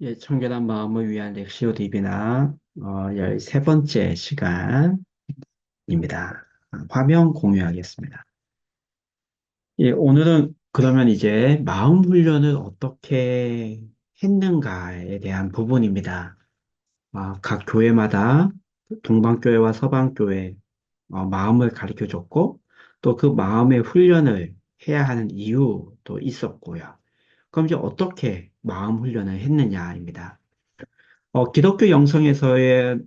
예, 청결한 마음을 위한 렉시오 디비나 13번째 시간입니다. 화면 공유하겠습니다. 예, 오늘은 그러면 이제 마음 훈련을 어떻게 했는가에 대한 부분입니다. 각 교회마다 동방교회와 서방교회 마음을 가르쳐 줬고 또 그 마음의 훈련을 해야 하는 이유도 있었고요. 그럼 이제 어떻게 마음 훈련을 했느냐입니다. 기독교 영성에서의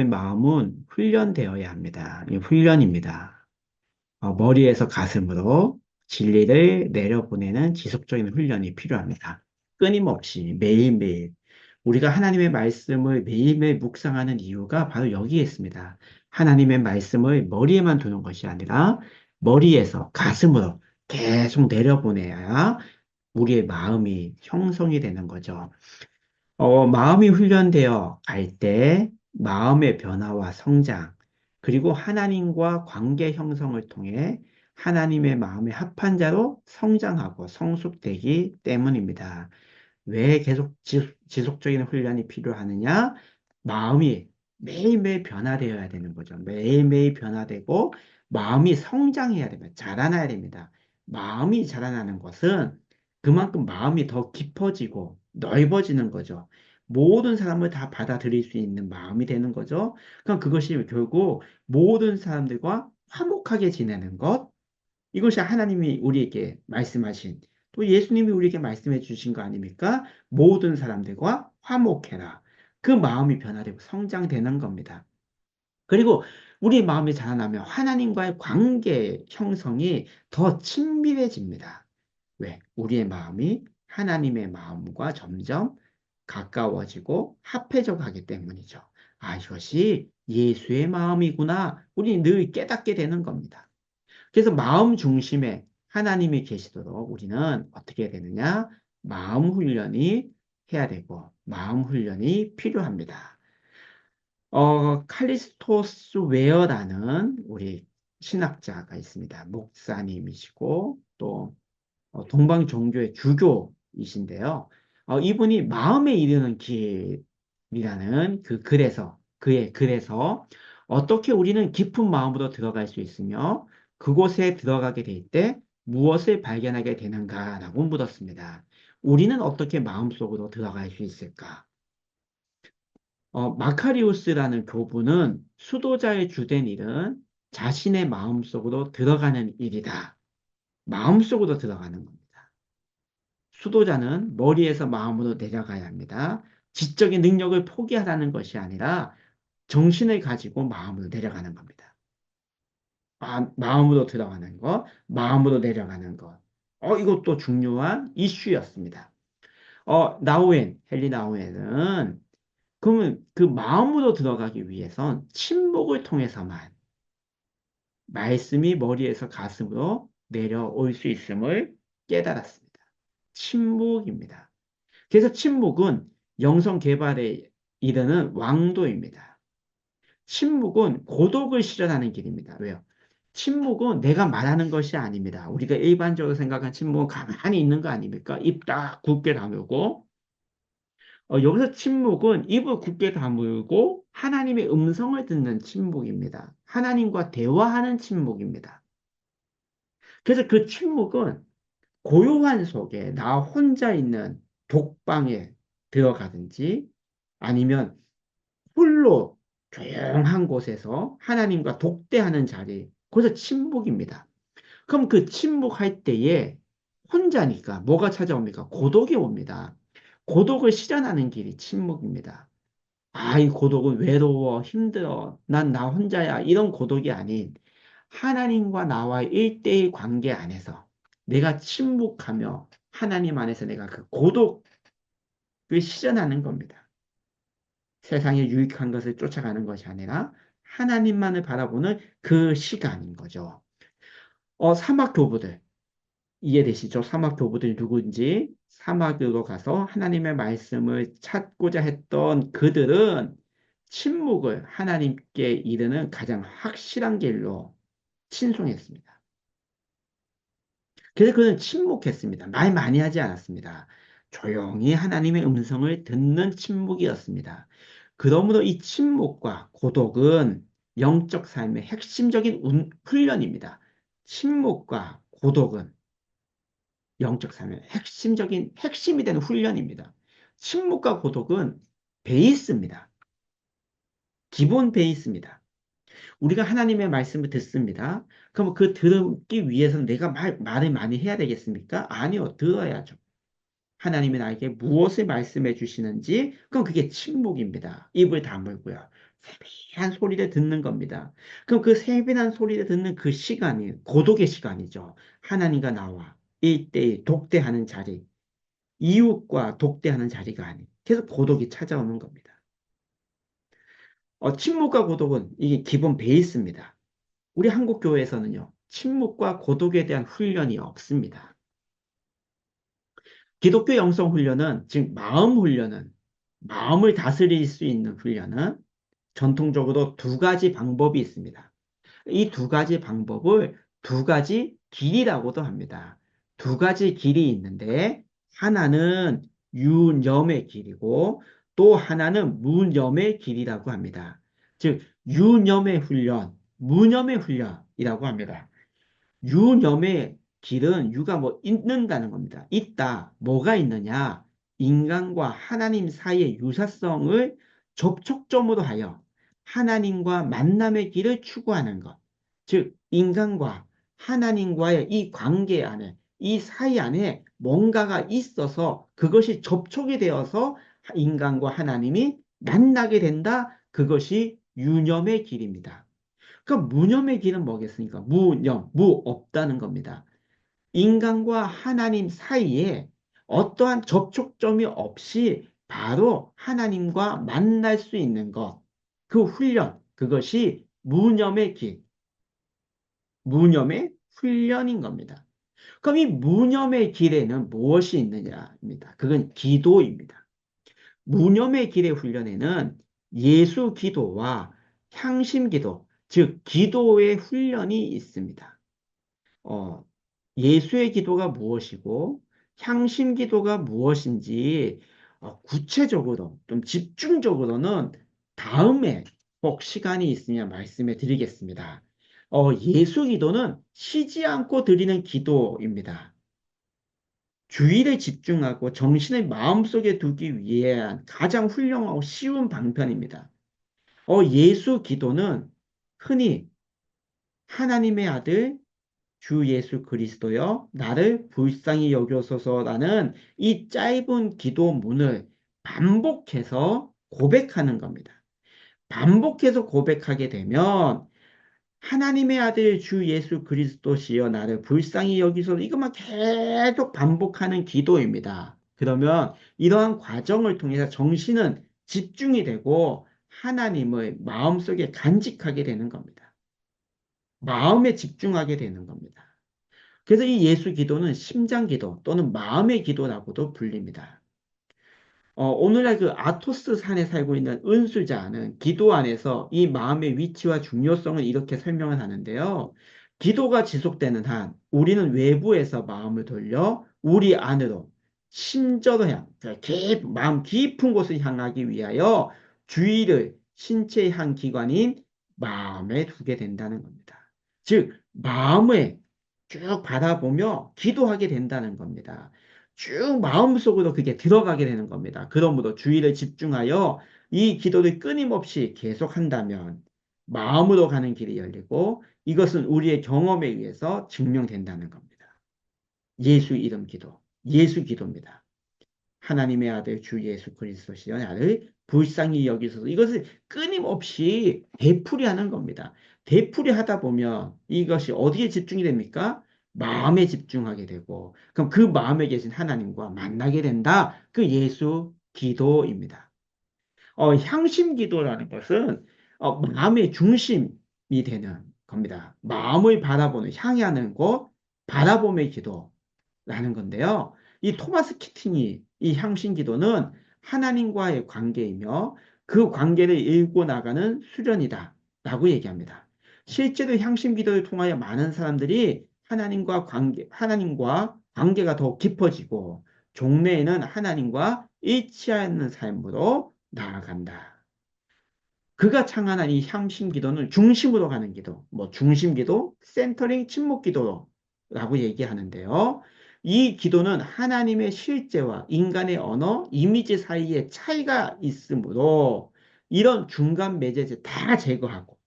마음은 훈련되어야 합니다. 이 훈련입니다. 머리에서 가슴으로 진리를 내려보내는 지속적인 훈련이 필요합니다. 끊임없이 매일매일 우리가 하나님의 말씀을 매일매일 묵상하는 이유가 바로 여기에 있습니다. 하나님의 말씀을 머리에만 두는 것이 아니라 머리에서 가슴으로 계속 내려보내야 우리의 마음이 형성이 되는 거죠. 마음이 훈련되어 갈 때 마음의 변화와 성장, 그리고 하나님과 관계 형성을 통해 하나님의 마음의 합한 자로 성장하고 성숙되기 때문입니다. 왜 계속 지속적인 훈련이 필요하느냐? 마음이 매일매일 변화되어야 되는 거죠. 매일매일 변화되고 마음이 성장해야 됩니다. 자라나야 됩니다. 마음이 자라나는 것은 그만큼 마음이 더 깊어지고 넓어지는 거죠. 모든 사람을 다 받아들일 수 있는 마음이 되는 거죠. 그럼 그것이 결국 모든 사람들과 화목하게 지내는 것, 이것이 하나님이 우리에게 말씀하신, 또 예수님이 우리에게 말씀해 주신 거 아닙니까? 모든 사람들과 화목해라. 그 마음이 변화되고 성장되는 겁니다. 그리고 우리 마음이 자라나면 하나님과의 관계 형성이 더 친밀해집니다. 왜? 우리의 마음이 하나님의 마음과 점점 가까워지고 합해져 가기 때문이죠. 이것이 예수의 마음이구나. 우리 늘 깨닫게 되는 겁니다. 그래서 마음 중심에 하나님이 계시도록 우리는 어떻게 해야 되느냐? 마음 훈련이 해야 되고, 마음 훈련이 필요합니다. 칼리스토스 웨어라는 우리 신학자가 있습니다. 목사님이시고, 또 동방 종교의 주교이신데요. 이분이 마음에 이르는 길이라는 그 글에서 그의 글에서 어떻게 우리는 깊은 마음으로 들어갈 수 있으며 그곳에 들어가게 될 때 무엇을 발견하게 되는가라고 물었습니다. 우리는 어떻게 마음속으로 들어갈 수 있을까? 마카리우스라는 교부는 수도자의 주된 일은 자신의 마음속으로 들어가는 일이다. 마음속으로 들어가는 겁니다. 수도자는 머리에서 마음으로 내려가야 합니다. 지적인 능력을 포기하라는 것이 아니라 정신을 가지고 마음으로 내려가는 겁니다. 마음으로 들어가는 것, 마음으로 내려가는 것. 이것도 중요한 이슈였습니다. 헨리 나우엔은 그러면 그 마음으로 들어가기 위해선 침묵을 통해서만 말씀이 머리에서 가슴으로 내려올 수 있음을 깨달았습니다. 침묵입니다. 그래서 침묵은 영성 개발에 이르는 왕도입니다. 침묵은 고독을 실현하는 길입니다. 왜요? 침묵은 내가 말하는 것이 아닙니다. 우리가 일반적으로 생각한 침묵은 가만히 있는 거 아닙니까? 입 딱 굳게 다물고. 여기서 침묵은 입을 굳게 다물고 하나님의 음성을 듣는 침묵입니다. 하나님과 대화하는 침묵입니다. 그래서 그 침묵은 고요한 속에 나 혼자 있는 독방에 들어가든지 아니면 홀로 조용한 곳에서 하나님과 독대하는 자리, 그것은 침묵입니다. 그럼 그 침묵할 때에 혼자니까 뭐가 찾아옵니까? 고독이 옵니다. 고독을 실현하는 길이 침묵입니다. 이 고독은 외로워, 힘들어, 난 나 혼자야, 이런 고독이 아닌 하나님과 나와의 일대의 관계 안에서 내가 침묵하며 하나님 안에서 내가 그 고독을 실현하는 겁니다. 세상에 유익한 것을 쫓아가는 것이 아니라 하나님만을 바라보는 그 시간인 거죠. 사막 교부들, 이해되시죠? 사막 교부들이 누구인지 사막으로 가서 하나님의 말씀을 찾고자 했던 그들은 침묵을 하나님께 이르는 가장 확실한 길로 친송했습니다. 그래서 그는 침묵했습니다. 말 많이 하지 않았습니다. 조용히 하나님의 음성을 듣는 침묵이었습니다. 그러므로 이 침묵과 고독은 영적 삶의 핵심적인 훈련입니다. 침묵과 고독은 영적 삶의 핵심이 되는 훈련입니다. 침묵과 고독은 베이스입니다. 기본 베이스입니다. 우리가 하나님의 말씀을 듣습니다. 그럼 그 듣기 위해서는 내가 말을 많이 해야 되겠습니까? 아니요, 들어야죠. 하나님이 나에게 무엇을 말씀해 주시는지, 그럼 그게 침묵입니다. 입을 다물고요. 세밀한 소리를 듣는 겁니다. 그럼 그 세밀한 소리를 듣는 그 시간이 고독의 시간이죠. 하나님과 나와 1대1 독대하는 자리, 이웃과 독대하는 자리가 아닌 계속 고독이 찾아오는 겁니다. 침묵과 고독은 이게 기본 베이스입니다. 우리 한국 교회에서는요, 침묵과 고독에 대한 훈련이 없습니다. 기독교 영성 훈련은, 즉 마음 훈련은, 마음을 다스릴 수 있는 훈련은 전통적으로 두 가지 방법이 있습니다. 이 두 가지 방법을 두 가지 길이라고도 합니다. 두 가지 길이 있는데 하나는 유념의 길이고 또 하나는 무념의 길이라고 합니다. 즉 유념의 훈련, 무념의 훈련이라고 합니다. 유념의 길은 유가 뭐 있는다는 겁니다. 있다. 뭐가 있느냐? 인간과 하나님 사이의 유사성을 접촉점으로 하여 하나님과 만남의 길을 추구하는 것. 즉, 인간과 하나님과의 이 관계 안에, 이 사이 안에 뭔가가 있어서 그것이 접촉이 되어서 인간과 하나님이 만나게 된다. 그것이 유념의 길입니다. 그럼 무념의 길은 뭐겠습니까? 무념, 무 없다는 겁니다. 인간과 하나님 사이에 어떠한 접촉점이 없이 바로 하나님과 만날 수 있는 것, 그 훈련, 그것이 무념의 길, 무념의 훈련인 겁니다. 그럼 이 무념의 길에는 무엇이 있느냐입니다. 그건 기도입니다. 무념의 길의 훈련에는 예수 기도와 향심 기도, 즉 기도의 훈련이 있습니다. 어, 예수의 기도가 무엇이고 향심 기도가 무엇인지 구체적으로 좀 집중적으로는 다음에 꼭 시간이 있으면 말씀해 드리겠습니다. 예수 기도는 쉬지 않고 드리는 기도입니다. 주일에 집중하고 정신을 마음속에 두기 위한 가장 훌륭하고 쉬운 방편입니다. 예수 기도는 흔히 하나님의 아들 주 예수 그리스도여 나를 불쌍히 여겨소서라는 이 짧은 기도문을 반복해서 고백하는 겁니다. 반복해서 고백하게 되면 하나님의 아들 주 예수 그리스도시여 나를 불쌍히 여기소서 이것만 계속 반복하는 기도입니다. 그러면 이러한 과정을 통해서 정신은 집중이 되고 하나님을 마음속에 간직하게 되는 겁니다. 마음에 집중하게 되는 겁니다. 그래서 이 예수 기도는 심장 기도 또는 마음의 기도라고도 불립니다. 오늘날 그 아토스 산에 살고 있는 은수자는 기도 안에서 이 마음의 위치와 중요성을 이렇게 설명을 하는데요. 기도가 지속되는 한 우리는 외부에서 마음을 돌려 우리 안으로 심저로 마음 깊은 곳을 향하기 위하여 주의를 신체의 한 기관인 마음에 두게 된다는 겁니다. 즉 마음을 쭉 바라보며 기도하게 된다는 겁니다. 쭉 마음속으로 그게 들어가게 되는 겁니다. 그러므로 주의를 집중하여 이 기도를 끊임없이 계속한다면 마음으로 가는 길이 열리고 이것은 우리의 경험에 의해서 증명된다는 겁니다. 예수 이름 기도, 예수 기도입니다. 하나님의 아들 주 예수 그리스도시여 나를 불쌍히 여기소서 이것을 끊임없이 되풀이하는 겁니다. 되풀이하다 보면 이것이 어디에 집중이 됩니까? 마음에 집중하게 되고 그럼 그 마음에 계신 하나님과 만나게 된다. 그 예수 기도입니다. 향심 기도라는 것은 마음의 중심이 되는 겁니다. 마음을 바라보는 향하는 곳, 바라봄의 기도라는 건데요. 이 토마스 키팅이 이 향심 기도는 하나님과의 관계이며 그 관계를 읽고 나가는 수련이다라고 얘기합니다. 실제로 향심 기도를 통하여 많은 사람들이 하나님과 관계가 더 깊어지고 종래에는 하나님과 일치하는 삶으로 나아간다. 그가 창안한 이 향신 기도는 중심으로 가는 기도, 뭐 중심 기도, 센터링 침묵 기도라고 얘기하는데요. 이 기도는 하나님의 실제와 인간의 언어, 이미지 사이에 차이가 있으므로 이런 중간 매제제 다 제거하고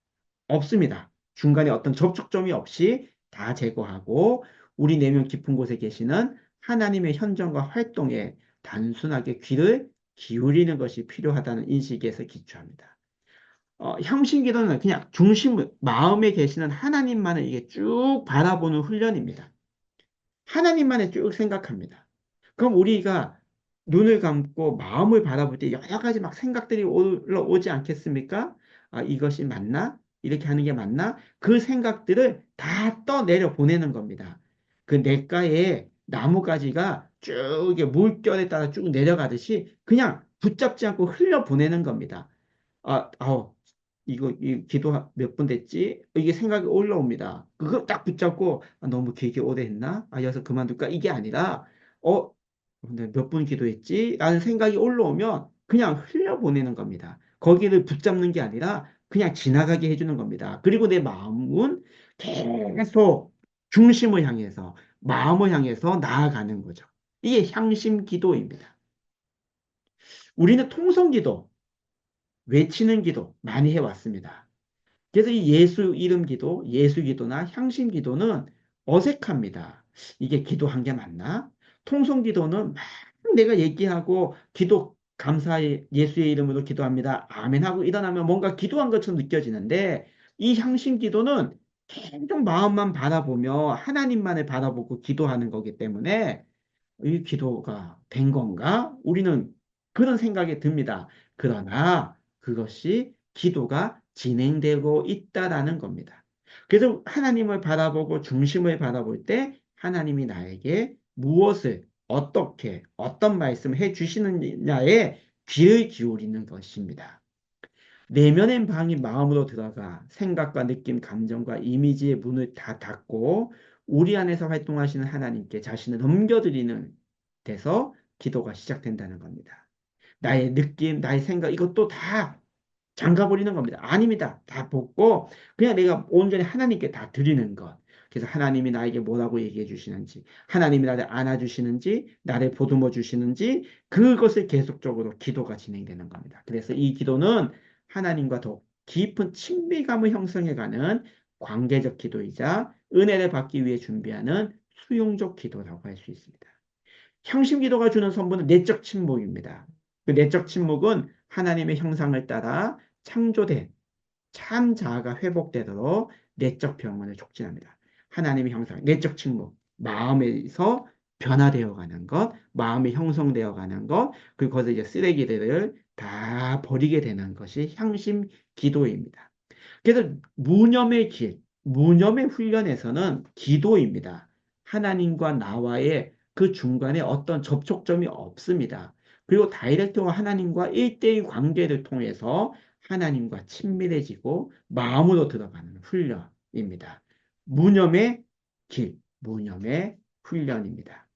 없습니다. 중간에 어떤 접촉점이 없이 다 제거하고 우리 내면 깊은 곳에 계시는 하나님의 현정과 활동에 단순하게 귀를 기울이는 것이 필요하다는 인식에서 기초합니다. 향신 기도는 그냥 중심을, 마음에 계시는 하나님만을 이게 쭉 바라보는 훈련입니다. 하나님만을 쭉 생각합니다. 그럼 우리가 눈을 감고 마음을 바라볼 때 여러 가지 막 생각들이 올라오지 않겠습니까? 아, 이것이 맞나? 이렇게 하는 게 맞나? 그 생각들을 다 떠내려 보내는 겁니다. 그 냇가에 나무가지가 쭉 이게 물결에 따라 쭉 내려가듯이 그냥 붙잡지 않고 흘려 보내는 겁니다. 이거, 이 기도 몇 분 됐지? 이게 생각이 올라옵니다. 그거 딱 붙잡고, 너무 길게 오래 했나? 여기서 그만둘까? 이게 아니라, 어, 근데 몇 분 기도했지? 라는 생각이 올라오면 그냥 흘려보내는 겁니다. 거기를 붙잡는 게 아니라 그냥 지나가게 해주는 겁니다. 그리고 내 마음은 계속 중심을 향해서, 마음을 향해서 나아가는 거죠. 이게 향심 기도입니다. 우리는 통성 기도, 외치는 기도 많이 해왔습니다. 그래서 이 예수 이름 기도, 예수 기도나 향신 기도는 어색합니다. 이게 기도한 게 맞나? 통성 기도는 막 내가 얘기하고 기도 감사의 예수의 이름으로 기도합니다. 아멘 하고 일어나면 뭔가 기도한 것처럼 느껴지는데 이 향신 기도는 계속 마음만 바라보며 하나님만을 바라보고 기도하는 거기 때문에 이 기도가 된 건가? 우리는 그런 생각이 듭니다. 그러나 그것이 기도가 진행되고 있다라는 겁니다. 그래서 하나님을 바라보고 중심을 바라볼 때 하나님이 나에게 무엇을 어떻게 어떤 말씀을 해 주시느냐에 귀를 기울이는 것입니다. 내면의 방이 마음으로 들어가 생각과 느낌, 감정과 이미지의 문을 다 닫고 우리 안에서 활동하시는 하나님께 자신을 넘겨드리는 데서 기도가 시작된다는 겁니다. 나의 느낌, 나의 생각, 이것도 다 잠가버리는 겁니다. 아닙니다. 다 벗고 그냥 내가 온전히 하나님께 다 드리는 것. 그래서 하나님이 나에게 뭐라고 얘기해 주시는지, 하나님이 나를 안아주시는지, 나를 보듬어 주시는지, 그것을 계속적으로 기도가 진행되는 겁니다. 그래서 이 기도는 하나님과 더 깊은 친밀감을 형성해가는 관계적 기도이자 은혜를 받기 위해 준비하는 수용적 기도라고 할 수 있습니다. 향심 기도가 주는 선물은 내적 침묵입니다. 그 내적 침묵은 하나님의 형상을 따라 창조된 참 자아가 회복되도록 내적 병원을 촉진합니다. 하나님의 형상, 내적 침묵, 마음에서 변화되어 가는 것, 마음이 형성되어 가는 것, 그리고 거기서 이제 쓰레기들을 다 버리게 되는 것이 향심 기도입니다. 그래서 무념의 길, 무념의 훈련에서는 기도입니다. 하나님과 나와의 그 중간에 어떤 접촉점이 없습니다. 그리고 다이렉트와 하나님과 일대의 관계를 통해서 하나님과 친밀해지고 마음으로 들어가는 훈련입니다. 무념의 길, 무념의 훈련입니다.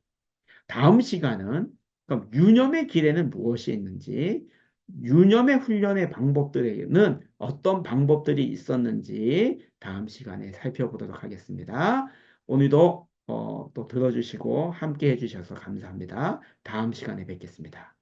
다음 시간은 그럼 유념의 길에는 무엇이 있는지, 유념의 훈련의 방법들에는 어떤 방법들이 있었는지 다음 시간에 살펴보도록 하겠습니다. 오늘도 또 들어주시고 함께 해주셔서 감사합니다. 다음 시간에 뵙겠습니다.